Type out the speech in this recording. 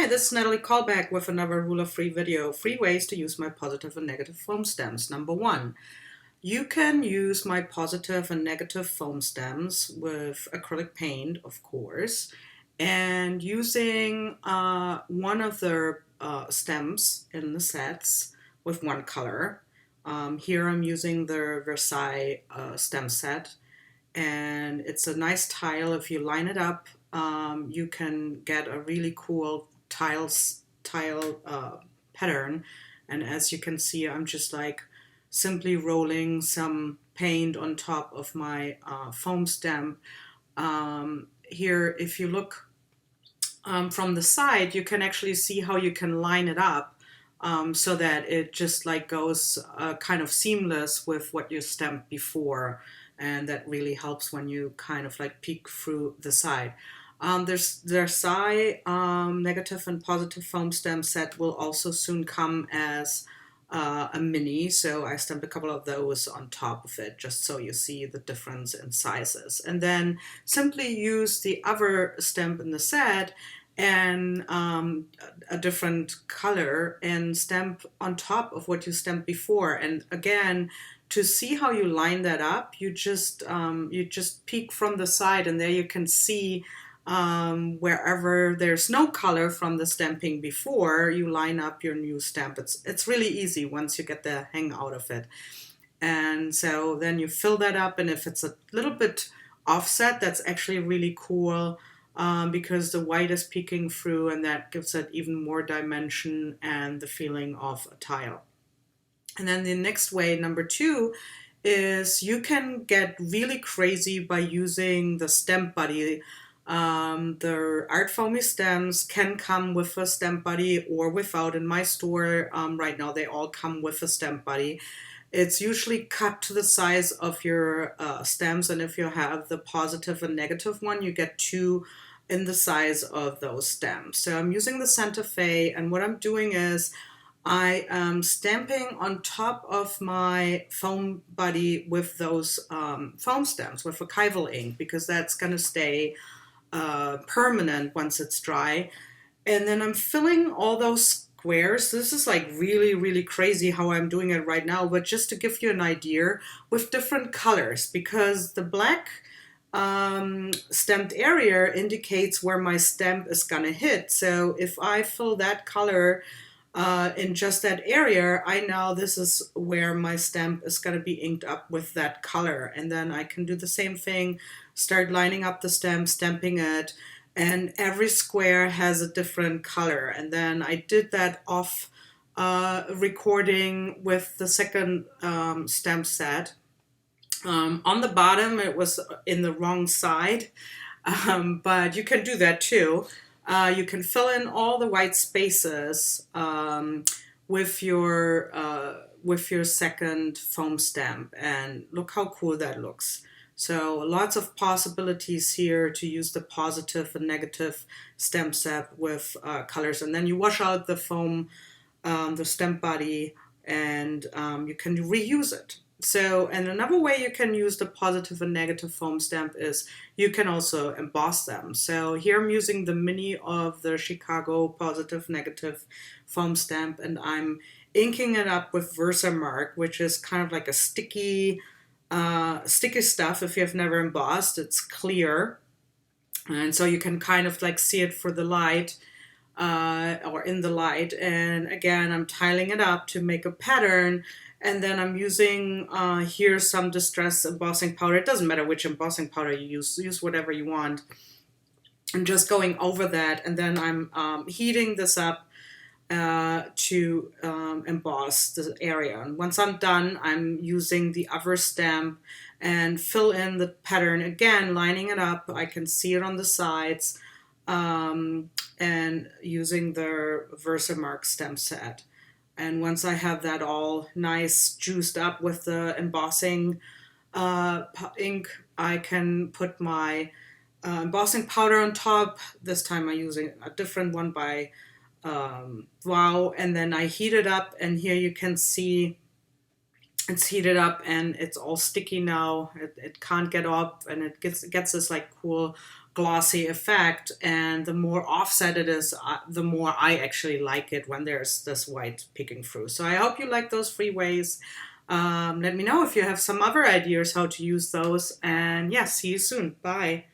Hi, this is Natalie Callback with another ruler-free video. 3 ways to use my positive and negative foam stems. Number 1, you can use my positive and negative foam stems with acrylic paint, of course, and using one of the stems in the sets with one color. Here I'm using the Versailles stem set, and it's a nice tile. If you line it up, you can get a really cool tile pattern. And as you can see, I'm just like simply rolling some paint on top of my foam stem. Here, if you look from the side, you can actually see how you can line it up so that it just like goes kind of seamless with what you stamped before. And that really helps when you kind of like peek through the side. There's Versailles negative and positive foam stem set will also soon come as a mini, so I stamped a couple of those on top of it just so you see the difference in sizes. And then simply use the other stamp in the set and a different color and stamp on top of what you stamped before. And again, to see how you line that up, you just peek from the side, and there you can see wherever there's no color from the stamping before, you line up your new stamp. It's really easy once you get the hang out of it. And so then you fill that up, and if it's a little bit offset, that's actually really cool because the white is peeking through, and that gives it even more dimension and the feeling of a tile. And then the next way, number 2, is you can get really crazy by using the stamp buddy. The art foamy stems can come with a stamp buddy or without. In my store right now, they all come with a stamp buddy. It's usually cut to the size of your stems, and if you have the positive and negative one, you get 2 in the size of those stems. So I'm using the Santa Fe, and what I'm doing is I am stamping on top of my foam buddy with those foam stems with archival ink, because that's going to stay permanent once it's dry. And then I'm filling all those squares. This is like really crazy how I'm doing it right now, but just to give you an idea, with different colors, because the black stamped area indicates where my stamp is gonna hit. So if I fill that color in just that area, I know this is where my stamp is going to be inked up with that color. And then I can do the same thing, start lining up the stamp, stamping it, and every square has a different color. And then I did that off recording with the second stamp set. On the bottom, it was in the wrong side, but you can do that too. You can fill in all the white spaces with your second foam stamp, and look how cool that looks. So lots of possibilities here to use the positive and negative stamp set with colors, and then you wash out the foam, the stamp body, and you can reuse it. So, and another way you can use the positive and negative foam stamp is you can also emboss them. So here I'm using the mini of the Chicago positive negative foam stamp, and I'm inking it up with Versamark, which is kind of like a sticky stuff. If you've never embossed, it's clear, and so you can kind of like see it for the light or in the light. And again, I'm tiling it up to make a pattern. And then I'm using here some distress embossing powder. It doesn't matter which embossing powder you use whatever you want. I'm just going over that, and then I'm heating this up to emboss the area. And once I'm done, I'm using the other stamp and fill in the pattern again, lining it up. I can see it on the sides, and using the Versamark stamp set. And once I have that all nice juiced up with the embossing ink, I can put my embossing powder on top. This time I'm using a different one by Wow. And then I heat it up, and here you can see it's heated up and it's all sticky now. It can't get up, and it gets this like cool glossy effect, and the more offset it is, the more I actually like it when there's this white peeking through. So I hope you like those 3 ways. Let me know if you have some other ideas how to use those, and yeah, see you soon. Bye.